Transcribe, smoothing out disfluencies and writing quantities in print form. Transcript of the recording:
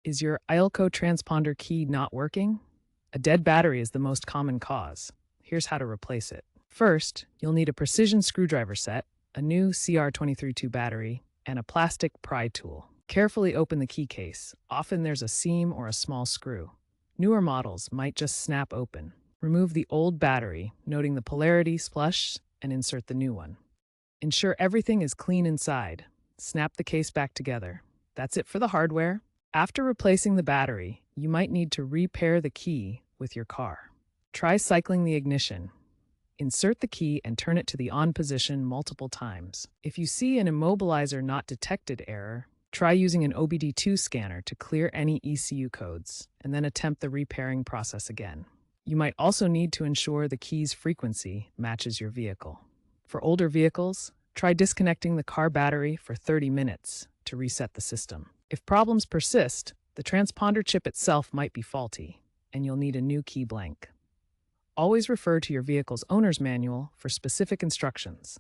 Is your Ilco Transponder key not working? A dead battery is the most common cause. Here's how to replace it. First, you'll need a precision screwdriver set, a new CR232 battery, and a plastic pry tool. Carefully open the key case. Often there's a seam or a small screw. Newer models might just snap open. Remove the old battery, noting the polarity flush, and insert the new one. Ensure everything is clean inside. Snap the case back together. That's it for the hardware. After replacing the battery, you might need to repair the key with your car. Try cycling the ignition. Insert the key and turn it to the on position multiple times. If you see an Immobilizer not detected error, try using an OBD2 scanner to clear any ECU codes, and then attempt the repairing process again. You might also need to ensure the key's frequency matches your vehicle. For older vehicles, try disconnecting the car battery for 30 minutes to reset the system. If problems persist, the transponder chip itself might be faulty, and you'll need a new key blank. Always refer to your vehicle's owner's manual for specific instructions.